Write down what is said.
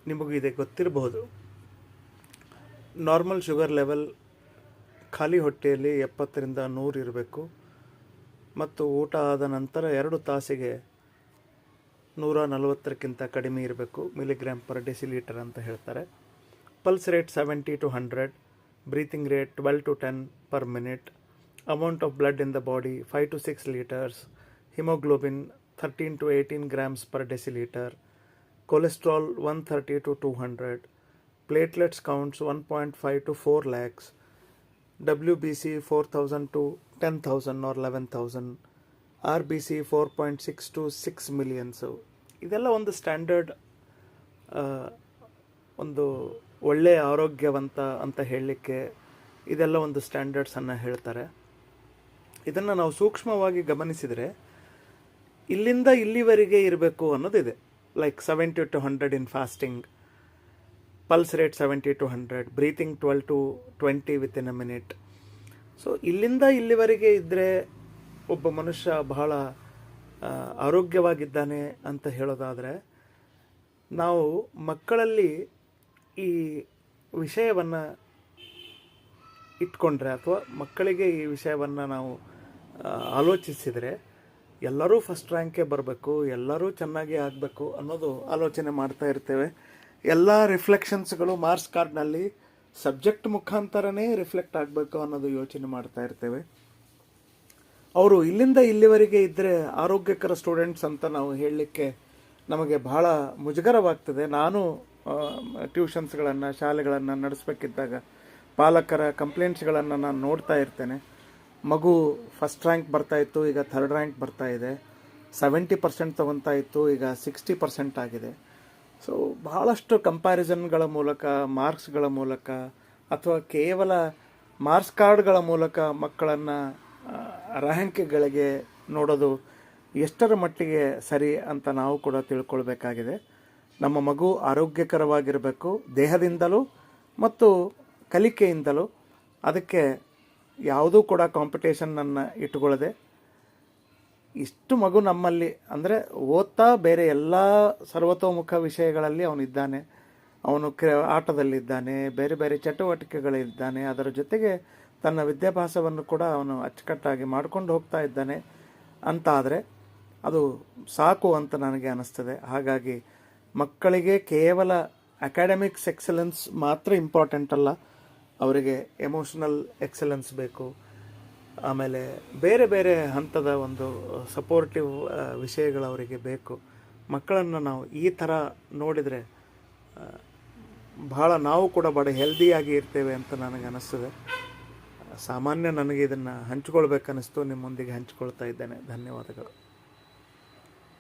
ನಿಮಗಿದೆ ಗೊತ್ತಿರಬಹುದು. Normal sugar level ಖಾಲಿ ಹೊಟ್ಟೆಯಲ್ಲಿ 70ರಿಂದ 100 ಇರಬೇಕು ಮತ್ತು ಊಟ ಆದ ನಂತರ 2 ತಾಸಿಗೆ 140ಕ್ಕಿಂತ ಕಡಿಮೆ ಇರಬೇಕು. ಮಿಲಿಗ್ರಾಮ್ ಪರ್ ಡೆಸಿಲೀಟರ್ ಅಂತ ಹೇಳ್ತಾರೆ. Pulse rate 70 to 100, breathing rate 12 to 10 per minute, amount of blood in the body 5 to 6 liters, hemoglobin 13 to 18 grams per deciliter, cholesterol 130 to 200, platelets counts 1.5 to 4 lakhs, WBC 4000 to 10,000 or 11,000, RBC 4.6 to 6 million. So ಇದೆಲ್ಲ ಒಂದು standard, ಒಂದು ಒಳ್ಳೆಯ ಆರೋಗ್ಯವಂತ ಅಂತ ಹೇಳಲಿಕ್ಕೆ ಇದೆಲ್ಲ ಒಂದು ಸ್ಟ್ಯಾಂಡರ್ಡ್ಸನ್ನು ಹೇಳ್ತಾರೆ. ಇದನ್ನು ನಾವು ಸೂಕ್ಷ್ಮವಾಗಿ ಗಮನಿಸಿದರೆ ಇಲ್ಲಿಂದ ಇಲ್ಲಿವರೆಗೆ ಇರಬೇಕು ಅನ್ನೋದಿದೆ. Like 70 to 100 in fasting, pulse rate 70 to 100, breathing 12 to 20 within a minute. So ಇಲ್ಲಿಂದ ಇಲ್ಲಿವರೆಗೆ ಇದ್ದರೆ ಒಬ್ಬ ಮನುಷ್ಯ ಬಹಳ ಆರೋಗ್ಯವಾಗಿದ್ದಾನೆ ಅಂತ ಹೇಳೋದಾದರೆ, ನಾವು ಮಕ್ಕಳಲ್ಲಿ ಈ ವಿಷಯವನ್ನು ಇಟ್ಕೊಂಡ್ರೆ ಅಥವಾ ಮಕ್ಕಳಿಗೆ ಈ ವಿಷಯವನ್ನು ನಾವು ಆಲೋಚಿಸಿದರೆ ಎಲ್ಲರೂ ಫಸ್ಟ್ ರ್ಯಾಂಕೇ ಬರಬೇಕು, ಎಲ್ಲರೂ ಚೆನ್ನಾಗಿ ಆಗಬೇಕು ಅನ್ನೋದು ಆಲೋಚನೆ ಮಾಡ್ತಾ ಇರ್ತೇವೆ. ಎಲ್ಲ ರಿಫ್ಲೆಕ್ಷನ್ಸ್ಗಳು ಮಾರ್ಕ್ಸ್ ಕಾರ್ಡ್ನಲ್ಲಿ ಸಬ್ಜೆಕ್ಟ್ ಮುಖಾಂತರನೇ ರಿಫ್ಲೆಕ್ಟ್ ಆಗಬೇಕು ಅನ್ನೋದು ಯೋಚನೆ ಮಾಡ್ತಾ ಇರ್ತೇವೆ. ಅವರು ಇಲ್ಲಿಂದ ಇಲ್ಲಿವರೆಗೆ ಇದ್ದರೆ ಆರೋಗ್ಯಕರ ಸ್ಟೂಡೆಂಟ್ಸ್ ಅಂತ ನಾವು ಹೇಳಲಿಕ್ಕೆ ನಮಗೆ ಬಹಳ ಮುಜುಗರವಾಗ್ತದೆ. ನಾನು ಟ್ಯೂಷನ್ಸ್ಗಳನ್ನು, ಶಾಲೆಗಳನ್ನು ನಡೆಸಬೇಕಿದ್ದಾಗ ಪಾಲಕರ ಕಂಪ್ಲೇಂಟ್ಸ್ಗಳನ್ನು ನಾನು ನೋಡ್ತಾ ಇರ್ತೇನೆ. ಮಗು ಫಸ್ಟ್ ರ್ಯಾಂಕ್ ಬರ್ತಾಯಿತ್ತು, ಈಗ 3rd ರ್ಯಾಂಕ್ ಬರ್ತಾ ಇದೆ. 70% ತೊಗೊತಾ ಇತ್ತು, ಈಗ 60% ಆಗಿದೆ. ಸೊ ಬಹಳಷ್ಟು ಕಂಪ್ಯಾರಿಸನ್ಗಳ ಮೂಲಕ, ಮಾರ್ಕ್ಸ್ಗಳ ಮೂಲಕ ಅಥವಾ ಕೇವಲ ಮಾರ್ಕ್ಸ್ ಕಾರ್ಡ್ಗಳ ಮೂಲಕ ಮಕ್ಕಳನ್ನು ರ್ಯಾಂಕ್ಗಳಿಗೆ ನೋಡೋದು ಎಷ್ಟರ ಮಟ್ಟಿಗೆ ಸರಿ ಅಂತ ನಾವು ಕೂಡ ತಿಳ್ಕೊಳ್ಬೇಕಾಗಿದೆ. ನಮ್ಮ ಮಗು ಆರೋಗ್ಯಕರವಾಗಿರಬೇಕು, ದೇಹದಿಂದಲೂ ಮತ್ತು ಕಲಿಕೆಯಿಂದಲೂ. ಅದಕ್ಕೆ ಯಾವುದೂ ಕೂಡ ಕಾಂಪಿಟೇಷನನ್ನು ಇಟ್ಕೊಳ್ಳದೆ ಇಷ್ಟು ಮಗು ನಮ್ಮಲ್ಲಿ ಅಂದರೆ ಓದ್ತಾ ಬೇರೆ ಎಲ್ಲ ಸರ್ವತೋಮುಖ ವಿಷಯಗಳಲ್ಲಿ ಅವನಿದ್ದಾನೆ, ಅವನು ಆಟದಲ್ಲಿದ್ದಾನೆ, ಬೇರೆ ಬೇರೆ ಚಟುವಟಿಕೆಗಳಿದ್ದಾನೆ, ಅದರ ಜೊತೆಗೆ ತನ್ನ ವಿದ್ಯಾಭ್ಯಾಸವನ್ನು ಕೂಡ ಅವನು ಅಚ್ಚುಕಟ್ಟಾಗಿ ಮಾಡ್ಕೊಂಡು ಹೋಗ್ತಾ ಇದ್ದಾನೆ ಅಂತ ಆದರೆ ಅದು ಸಾಕು ಅಂತ ನನಗೆ ಅನ್ನಿಸ್ತದೆ. ಹಾಗಾಗಿ ಮಕ್ಕಳಿಗೆ ಕೇವಲ ಅಕಾಡೆಮಿಕ್ಸ್ ಎಕ್ಸಲೆನ್ಸ್ ಮಾತ್ರ ಇಂಪಾರ್ಟೆಂಟ್ ಅಲ್ಲ, ಅವರಿಗೆ ಎಮೋಷನಲ್ ಎಕ್ಸಲೆನ್ಸ್ ಬೇಕು. ಆಮೇಲೆ ಬೇರೆ ಬೇರೆ ಹಂತದ ಒಂದು ಸಪೋರ್ಟಿವ್ ವಿಷಯಗಳು ಅವರಿಗೆ ಬೇಕು. ಮಕ್ಕಳನ್ನು ನಾವು ಈ ಥರ ನೋಡಿದರೆ ಬಹಳ ನಾವು ಕೂಡ ಬಹಳ ಹೆಲ್ದಿಯಾಗಿ ಇರ್ತೇವೆ ಅಂತ ನನಗೆ ಅನ್ನಿಸ್ತದೆ. ಸಾಮಾನ್ಯ ನನಗೆ ಇದನ್ನು ಹಂಚ್ಕೊಳ್ಬೇಕನ್ನಿಸ್ತು, ನಿಮ್ಮೊಂದಿಗೆ ಹಂಚ್ಕೊಳ್ತಾ ಇದ್ದೇನೆ. ಧನ್ಯವಾದಗಳು.